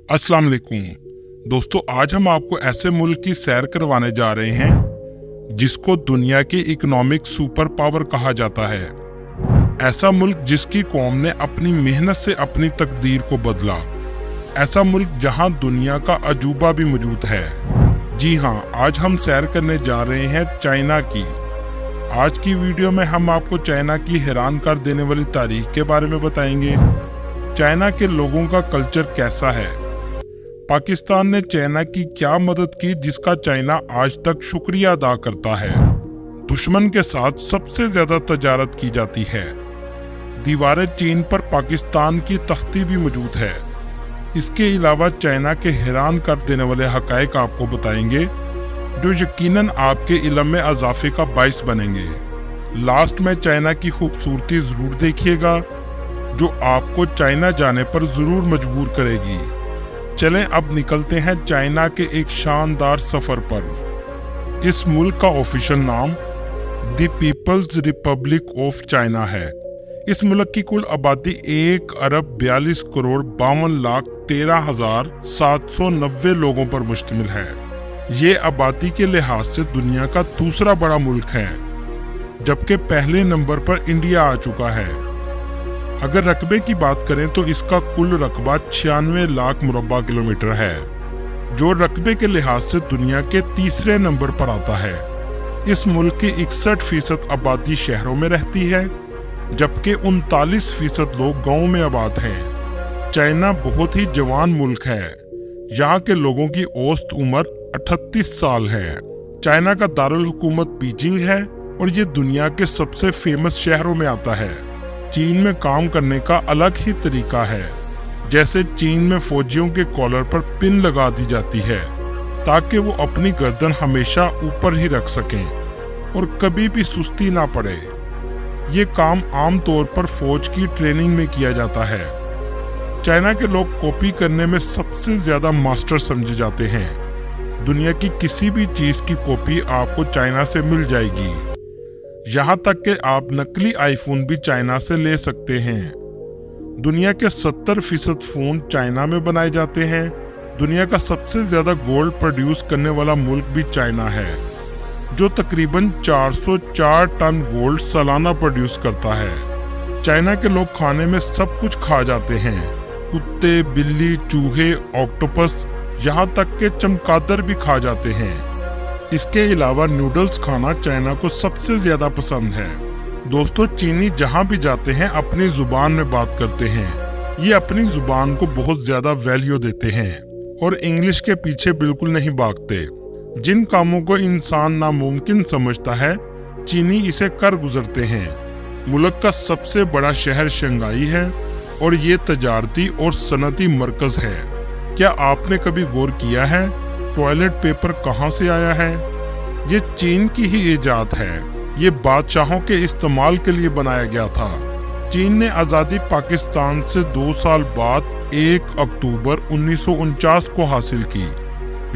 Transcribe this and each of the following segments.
अस्सलाम वालेकुम दोस्तों, आज हम आपको ऐसे मुल्क की सैर करवाने जा रहे हैं जिसको दुनिया की इकोनॉमिक सुपर पावर कहा जाता है। ऐसा मुल्क जिसकी कौम ने अपनी मेहनत से अपनी तकदीर को बदला। ऐसा मुल्क जहां दुनिया का अजूबा भी मौजूद है। जी हां, आज हम सैर करने जा रहे हैं चाइना की। आज की वीडियो में हम आपको चाइना की हैरान कर देने वाली तारीख के बारे में बताएंगे। चाइना के लोगों का कल्चर कैसा है, पाकिस्तान ने चाइना की क्या मदद की जिसका चाइना आज तक शुक्रिया अदा करता है। दुश्मन के साथ सबसे ज्यादा तजारत की जाती है। दीवारें चीन पर पाकिस्तान की तख्ती भी मौजूद है। इसके अलावा चाइना के हैरान कर देने वाले हकायक आपको बताएंगे जो यकीनन आपके इल्म में इजाफे का बाइस बनेंगे। लास्ट में चाइना की खूबसूरती जरूर देखिएगा जो आपको चाइना जाने पर जरूर मजबूर करेगी। चलें अब निकलते हैं चाइना के एक शानदार सफर पर। इस मुल्क का ऑफिशियल नाम the People's Republic of China है। इस मुल्क की कुल आबादी 1,42,13,13,790 लोगों पर मुश्तमिल है। ये आबादी के लिहाज से दुनिया का दूसरा बड़ा मुल्क है, जबकि पहले नंबर पर इंडिया आ चुका है। अगर रकबे की बात करें तो इसका कुल रकबा 96 लाख मुरब्बा किलोमीटर है, जो रकबे के लिहाज से दुनिया के तीसरे नंबर पर आता है। इस मुल्क की 61% आबादी शहरों में रहती है, जबकि 39% लोग गाँव में आबाद हैं। चाइना बहुत ही जवान मुल्क है। यहाँ के लोगों की औसत उम्र 38 साल है। चाइना का दारुल हुकूमत बीजिंग है और ये दुनिया के सबसे फेमस शहरों में आता है। चीन में काम करने का अलग ही तरीका है। जैसे चीन में फौजियों के कॉलर पर पिन लगा दी जाती है ताकि वो अपनी गर्दन हमेशा ऊपर ही रख सकें और कभी भी सुस्ती ना पड़े। ये काम आम तौर पर फौज की ट्रेनिंग में किया जाता है। चाइना के लोग कॉपी करने में सबसे ज्यादा मास्टर समझे जाते हैं। दुनिया की किसी भी चीज की कॉपी आपको चाइना से मिल जाएगी। यहाँ तक कि आप नकली आईफोन भी चाइना से ले सकते हैं। दुनिया के 70% फोन चाइना में बनाए जाते हैं। दुनिया का सबसे ज्यादा गोल्ड प्रोड्यूस करने वाला मुल्क भी चाइना है, जो तकरीबन 404 टन गोल्ड सालाना प्रोड्यूस करता है। चाइना के लोग खाने में सब कुछ खा जाते हैं। कुत्ते, बिल्ली, चूहे, ऑक्टोपस, यहाँ तक के चमगादड़ भी खा जाते हैं। इसके अलावा नूडल्स खाना चाइना को सबसे ज्यादा पसंद है। दोस्तों, चीनी जहाँ भी जाते हैं अपनी जुबान में बात करते हैं। ये अपनी जुबान को बहुत ज्यादा वैल्यू देते हैं और इंग्लिश के पीछे बिल्कुल नहीं भागते। जिन कामों को इंसान नामुमकिन समझता है, चीनी इसे कर गुजरते हैं। मुल्क का सबसे बड़ा शहर शंघाई है और ये तजारती और सनती मरकज है। क्या आपने कभी गौर किया है टॉयलेट पेपर कहाँ से आया है? ये चीन की ही इजाद है। ये बादशाहों के इस्तेमाल के लिए बनाया गया था। चीन ने आज़ादी पाकिस्तान से 2 साल बाद 1 अक्टूबर 1949 को हासिल की।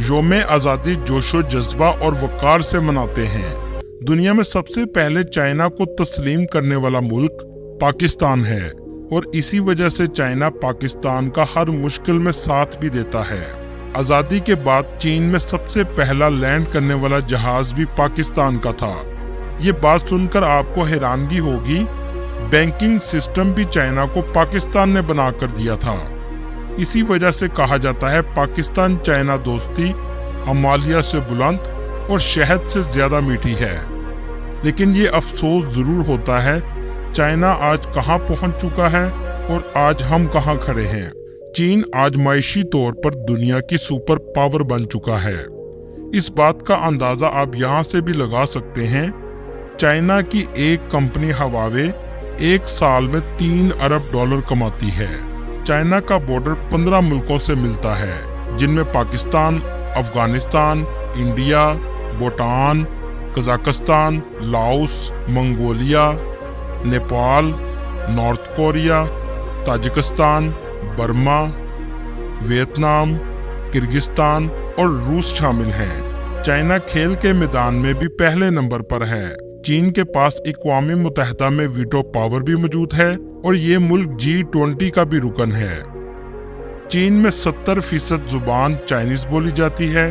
यौम आज़ादी जोशो जज्बा और वक़ार से मनाते हैं। दुनिया में सबसे पहले चाइना को तस्लीम करने वाला मुल्क पाकिस्तान है और इसी वजह से चाइना पाकिस्तान का हर मुश्किल में साथ भी देता है। आज़ादी के बाद चीन में सबसे पहला लैंड करने वाला जहाज भी पाकिस्तान का था। ये बात सुनकर आपको हैरानगी होगी, बैंकिंग सिस्टम भी चाइना को पाकिस्तान ने बना कर दिया था। इसी वजह से कहा जाता है पाकिस्तान चाइना दोस्ती हिमालय से बुलंद और शहद से ज्यादा मीठी है। लेकिन ये अफसोस जरूर होता है, चाइना आज कहाँ पहुँच चुका है और आज हम कहाँ खड़े हैं। चीन आज मायशी तौर पर दुनिया की सुपर पावर बन चुका है। इस बात का अंदाजा आप यहाँ से भी लगा सकते हैं। चाइना की एक कंपनी हवावे एक साल में $3 अरब कमाती है। चाइना का बॉर्डर 15 मुल्कों से मिलता है, जिनमें Pakistan, Afghanistan, India, Bhutan, Kazakhstan, Laos, Mongolia, Nepal, north Korea, Tajikistan, Burma, Vietnam, Kyrgyzstan और रूस शामिल हैं। चाइना खेल के मैदान में भी पहले नंबर पर है। चीन के पास अक़वाम मुत्तहिदा में वीटो पावर भी मौजूद है और ये मुल्क G20 का भी रुकन है। चीन में 70% जुबान चाइनीज बोली जाती है।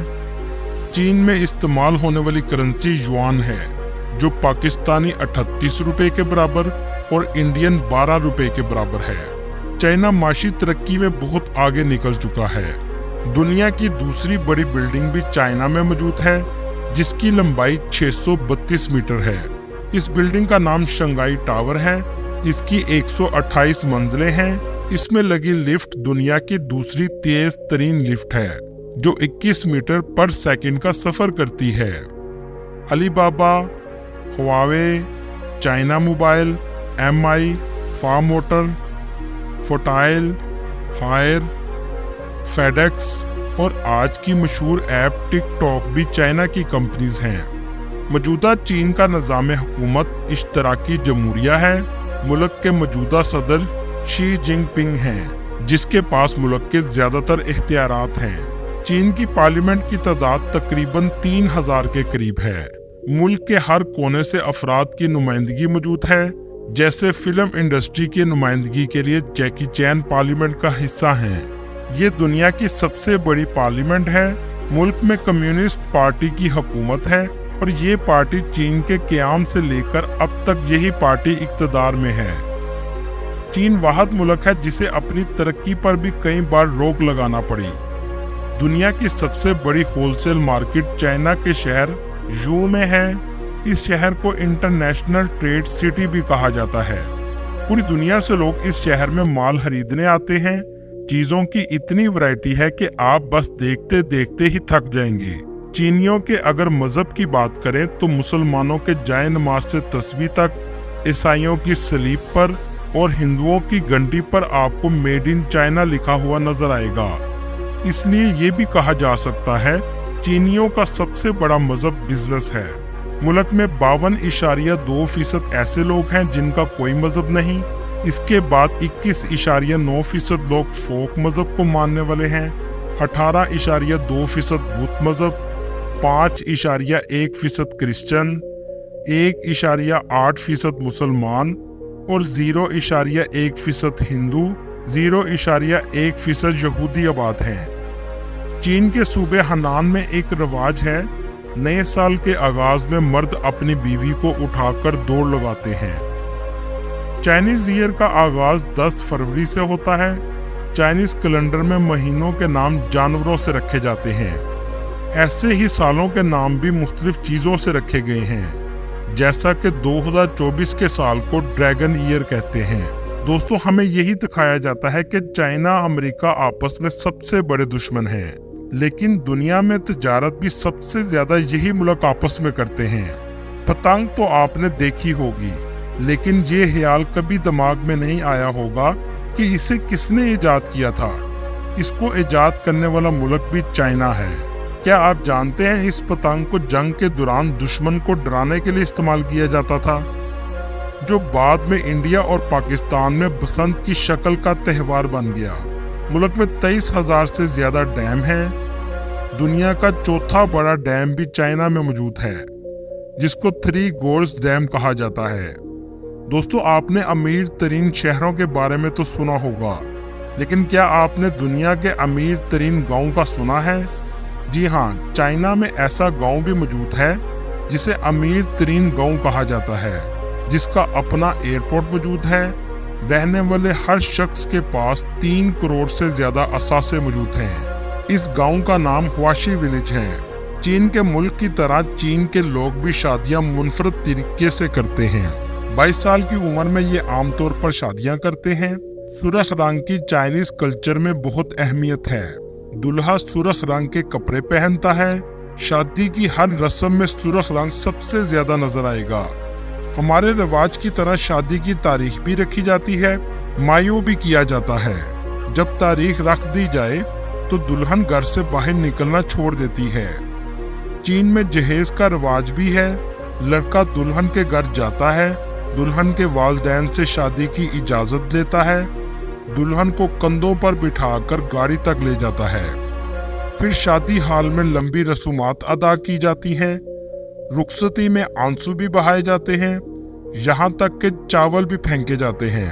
चीन में इस्तेमाल होने वाली करेंसी युआन है, जो पाकिस्तानी 38 रुपए के बराबर और इंडियन 12 रुपए के बराबर है। चाइना माशी तरक्की में बहुत आगे निकल चुका है। दुनिया की दूसरी बड़ी बिल्डिंग भी चाइना में मौजूद है, जिसकी लंबाई 632 मीटर है। इस बिल्डिंग का नाम शंघाई टावर है। इसकी 128 मंजिलें हैं। इसमें लगी लिफ्ट दुनिया की दूसरी तेज तरीन लिफ्ट है, जो 21 मीटर पर सेकंड का सफर करती है। Alibaba, Huawei, China mobile, MI, फा मोटर, फोटाइल, हायर, फेडेक्स और आज की मशहूर ऐप टिकटॉक भी चाइना की कंपनीज हैं। मौजूदा चीन का निज़ाम हुकूमत इश्तराकी जमहूरिया है। मुल्क के मौजूदा सदर शी जिनपिंग हैं, जिसके पास मुल्क के ज्यादातर इख्तियारात हैं। चीन की पार्लियामेंट की तादाद तकरीबन 3000 के करीब है। मुल्क के हर कोने से अफराद की नुमाइंदगी मौजूद है। जैसे फिल्म इंडस्ट्री की नुमाइंदगी के लिए जैकी चैन पार्लियामेंट का हिस्सा हैं। ये दुनिया की सबसे बड़ी पार्लियामेंट है। मुल्क में कम्युनिस्ट पार्टी की हुकूमत है और ये पार्टी चीन के क़याम से लेकर अब तक यही पार्टी इक़्तिदार में है। चीन वाहिद मुल्क है जिसे अपनी तरक्की पर भी कई बार रोक लगाना पड़ी। दुनिया की सबसे बड़ी होलसेल मार्केट चाइना के शहर यू में है। इस शहर को इंटरनेशनल ट्रेड सिटी भी कहा जाता है। पूरी दुनिया से लोग इस शहर में माल खरीदने आते हैं। चीजों की इतनी वैरायटी है कि आप बस देखते देखते ही थक जाएंगे। चीनियों के अगर मजहब की बात करें तो मुसलमानों के जाए नमाज से तस्बीह तक, ईसाइयों की सलीब पर और हिंदुओं की घंटी पर आपको मेड इन चाइना लिखा हुआ नजर आएगा। इसलिए ये भी कहा जा सकता है चीनियों का सबसे बड़ा मजहब बिजनेस है। मुल्क में 52.2% ऐसे लोग हैं जिनका कोई मजहब नहीं। इसके बाद 21.9% लोग फोक मजहब को मानने वाले हैं। 18.2% बुद्ध मजहब, 5.1% क्रिश्चियन, 1.8% मुसलमान और 0.1% हिंदू, 0.1% यहूदी आबाद हैं। चीन के सूबे हनान में एक रिवाज है, नए साल के आगाज में मर्द अपनी बीवी को उठाकर दौड़ लगाते हैं। चाइनीज ईयर का आगाज 10 फरवरी से होता है। चाइनीज कैलेंडर में महीनों के नाम जानवरों से रखे जाते हैं। ऐसे ही सालों के नाम भी मुख्तलिफ चीजों से रखे गए हैं, जैसा कि 2024 के साल को ड्रैगन ईयर कहते हैं। दोस्तों, हमें यही दिखाया जाता है कि चाइना अमेरिका आपस में सबसे बड़े दुश्मन हैं, लेकिन दुनिया में तिजारत भी सबसे ज्यादा यही मुल्क आपस में करते हैं। पतंग तो आपने देखी होगी, लेकिन ये ख्याल कभी दिमाग में नहीं आया होगा कि इसे किसने इजाद किया था। इसको इजाद करने वाला मुल्क भी चाइना है। क्या आप जानते हैं इस पतंग को जंग के दौरान दुश्मन को डराने के लिए इस्तेमाल किया जाता था, जो बाद में इंडिया और पाकिस्तान में बसंत की शक्ल का त्यौहार बन गया। मुल्क में 23,000 से ज्यादा डैम हैं। दुनिया का चौथा बड़ा डैम भी चाइना में मौजूद है, जिसको 3 गोर्स डैम कहा जाता है। दोस्तों, आपने अमीर तरीन शहरों के बारे में तो सुना होगा, लेकिन क्या आपने दुनिया के अमीर तरीन गाँव का सुना है? जी हाँ, चाइना में ऐसा गांव भी मौजूद है जिसे अमीर तरीन गांव कहा जाता है, जिसका अपना एयरपोर्ट मौजूद है। रहने वाले हर शख्स के पास 3 करोड़ से ज्यादा असासे मौजूद हैं। इस गांव का नाम हुआशी विलेज है। चीन के मुल्क की तरह चीन के लोग भी शादियां मुनफरद तरीके से करते हैं। 22 साल की उम्र में ये आमतौर पर शादियां करते हैं। सुरख रंग की चाइनीज कल्चर में बहुत अहमियत है। दुल्हा सुरख रंग के कपड़े पहनता है। शादी की हर रस्म में सुरख रंग सबसे ज्यादा नजर आएगा। हमारे रिवाज की तरह शादी की तारीख भी रखी जाती है, मायूं भी किया जाता है। जब तारीख रख दी जाए तो दुल्हन घर से बाहर निकलना छोड़ देती है। चीन में जहेज का रिवाज भी है। लड़का दुल्हन के घर जाता है, दुल्हन के वालिदैन से शादी की इजाजत लेता है, दुल्हन को कंधों पर बिठाकर गाड़ी तक ले जाता है। फिर शादी हाल में लंबी रसूमात अदा की जाती हैं। रुखसती में आंसू भी बहाए जाते हैं, यहाँ तक कि चावल भी फेंके जाते हैं।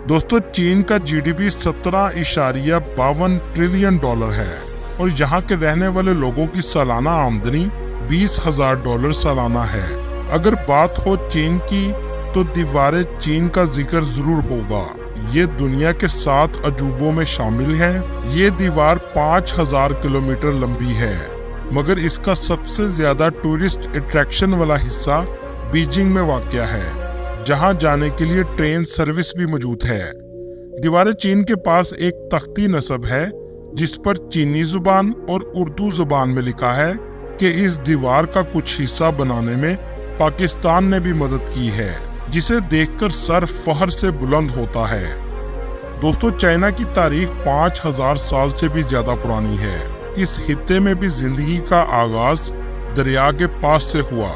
दोस्तों, चीन का GDP 17.52 ट्रिलियन डॉलर है और यहाँ के रहने वाले लोगों की सालाना आमदनी $20,000 सालाना है। अगर बात हो चीन की तो दीवारें चीन का जिक्र जरूर होगा। ये दुनिया के 7 अजूबों में शामिल है। ये दीवार 5000 किलोमीटर लंबी है, मगर इसका सबसे ज्यादा टूरिस्ट अट्रैक्शन वाला हिस्सा बीजिंग में वाक़या है, जहां जाने के लिए ट्रेन सर्विस भी मौजूद है। दीवारें चीन के पास एक तख्ती नस्ब है जिस पर चीनी जुबान और उर्दू जुबान में लिखा है कि इस दीवार का कुछ हिस्सा बनाने में पाकिस्तान ने भी मदद की है, जिसे देखकर सर फख्र से बुलंद होता है। दोस्तों, चाइना की तारीख 5000 साल से भी ज्यादा पुरानी है। इस खित्ते में भी जिंदगी का आगाज दरिया के पास से हुआ,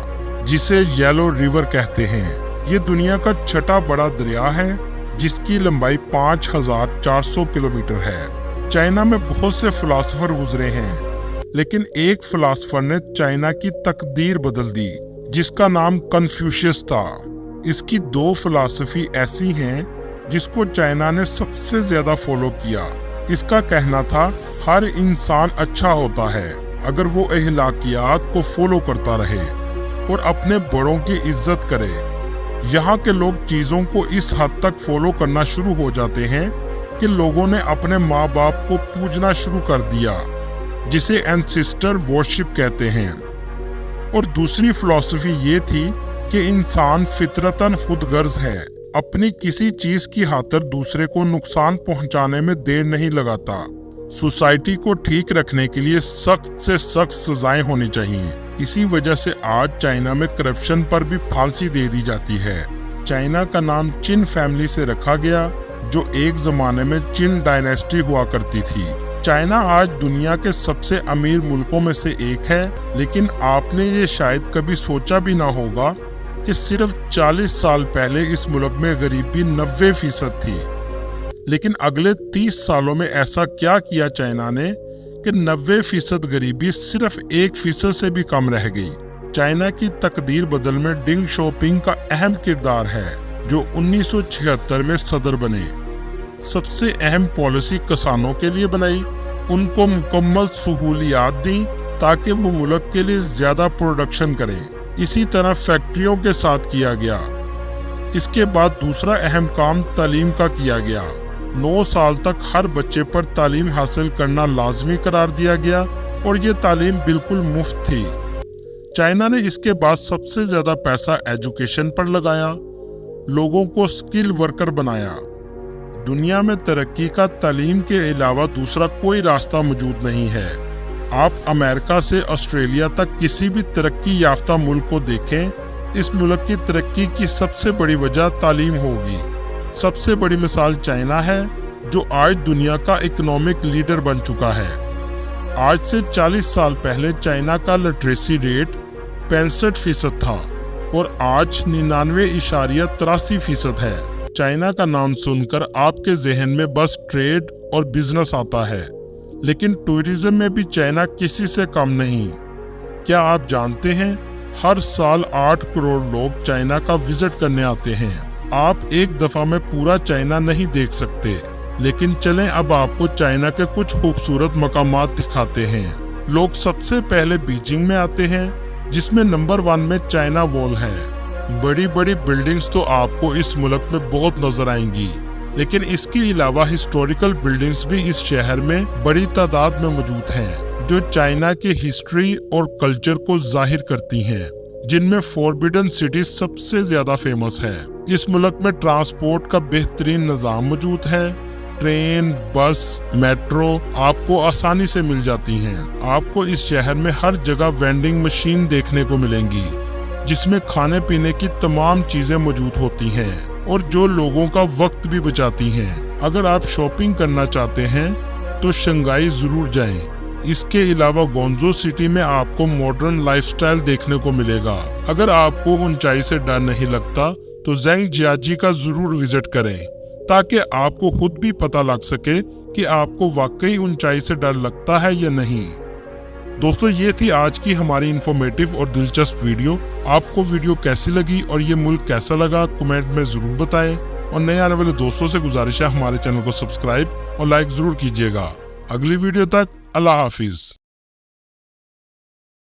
जिसे येलो रिवर कहते हैं। ये दुनिया का छठा बड़ा दरिया है, जिसकी लंबाई 5400 किलोमीटर है। चाइना में बहुत से फिलासफर गुजरे हैं, लेकिन एक फिलासफर ने चाइना की तकदीर बदल दी, जिसका नाम कन्फ्यूशियस था। इसकी 2 फिलॉसफी ऐसी हैं जिसको चाइना ने सबसे ज्यादा फॉलो किया। इसका कहना था हर इंसान अच्छा होता है अगर वो अहलाकियात को फॉलो करता रहे और अपने बड़ों की इज्जत करे। यहाँ के लोग चीजों को इस हद तक फॉलो करना शुरू हो जाते हैं कि लोगों ने अपने माँ बाप को पूजना शुरू कर दिया, जिसे एंसेस्टर वर्शिप कहते हैं। और दूसरी फिलॉसफी ये थी कि इंसान फितरतन खुदगर्ज है, अपनी किसी चीज की खातिर दूसरे को नुकसान पहुंचाने में देर नहीं लगाता। सोसाइटी को ठीक रखने के लिए सख्त से सख्त सजाएं होनी चाहिए। इसी वजह से आज चाइना में करप्शन पर भी फांसी दे दी जाती है। चाइना का नाम चिन फैमिली से रखा गया, जो एक जमाने में चिन डायनेस्टी हुआ करती थी। चाइना आज दुनिया के सबसे अमीर मुल्कों में से एक है, लेकिन आपने ये शायद कभी सोचा भी ना होगा कि सिर्फ 40 साल पहले इस मुल्क में गरीबी 90% थी। लेकिन अगले 30 सालों में ऐसा क्या किया चाइना ने कि 90% गरीबी सिर्फ 1% से भी कम रह गई। चाइना की तकदीर बदल में डिंग शोपिंग का अहम किरदार है, जो 1976 में सदर बने। सबसे अहम पॉलिसी किसानों के लिए बनाई, उनको मुकम्मल सहूलियात दी ताकि वो मुल्क के लिए ज्यादा प्रोडक्शन करें। इसी तरह फैक्ट्रियों के साथ किया गया। इसके बाद दूसरा अहम काम तालीम का किया गया। 9 साल तक हर बच्चे पर तालीम हासिल करना लाजमी करार दिया गया और ये तालीम बिल्कुल मुफ्त थी। चाइना ने इसके बाद सबसे ज्यादा पैसा एजुकेशन पर लगाया, लोगों को स्किल वर्कर बनाया। दुनिया में तरक्की का तालीम के अलावा दूसरा कोई रास्ता मौजूद नहीं है। आप अमेरिका से ऑस्ट्रेलिया तक किसी भी तरक्की याफ्ता मुल्क को देखें, इस मुल्क की तरक्की की सबसे बड़ी वजह तालीम होगी। सबसे बड़ी मिसाल चाइना है, जो आज दुनिया का इकोनॉमिक लीडर बन चुका है। आज से 40 साल पहले चाइना का लिटरेसी रेट 65% था और आज 99.83% है। चाइना का नाम सुनकर आपके जहन में बस ट्रेड और बिजनेस आता है, लेकिन टूरिज्म में भी चाइना किसी से कम नहीं। क्या आप जानते हैं, हर साल 8 करोड़ लोग चाइना का विजिट करने आते हैं। आप एक दफा में पूरा चाइना नहीं देख सकते, लेकिन चलें अब आपको चाइना के कुछ खूबसूरत मकामात दिखाते हैं। लोग सबसे पहले बीजिंग में आते हैं, जिसमें नंबर 1 में चाइना वॉल है। बड़ी बड़ी बिल्डिंग्स तो आपको इस मुल्क में बहुत नजर आएंगी, लेकिन इसके अलावा हिस्टोरिकल बिल्डिंग्स भी इस शहर में बड़ी तादाद में मौजूद हैं, जो चाइना की हिस्ट्री और कल्चर को जाहिर करती हैं, जिनमें फॉरबिडन सिटी सबसे ज्यादा फेमस है। इस मुल्क में ट्रांसपोर्ट का बेहतरीन निजाम मौजूद है। ट्रेन, बस, मेट्रो आपको आसानी से मिल जाती हैं। आपको इस शहर में हर जगह वेंडिंग मशीन देखने को मिलेंगी, जिसमें खाने पीने की तमाम चीजें मौजूद होती हैं और जो लोगों का वक्त भी बचाती हैं। अगर आप शॉपिंग करना चाहते हैं तो शंघाई जरूर जाएं। इसके अलावा गोंजो सिटी में आपको मॉडर्न लाइफस्टाइल देखने को मिलेगा। अगर आपको ऊंचाई से डर नहीं लगता तो ज़ेंगजियाजी का जरूर विजिट करें, ताकि आपको खुद भी पता लग सके कि आपको वाकई ऊंचाई से डर लगता है या नहीं। दोस्तों, ये थी आज की हमारी इंफॉर्मेटिव और दिलचस्प वीडियो। आपको वीडियो कैसी लगी और ये मुल्क कैसा लगा, कमेंट में जरूर बताएं। और नए आने वाले दोस्तों से गुजारिश है हमारे चैनल को सब्सक्राइब और लाइक जरूर कीजिएगा। अगली वीडियो तक अल्लाह हाफिज।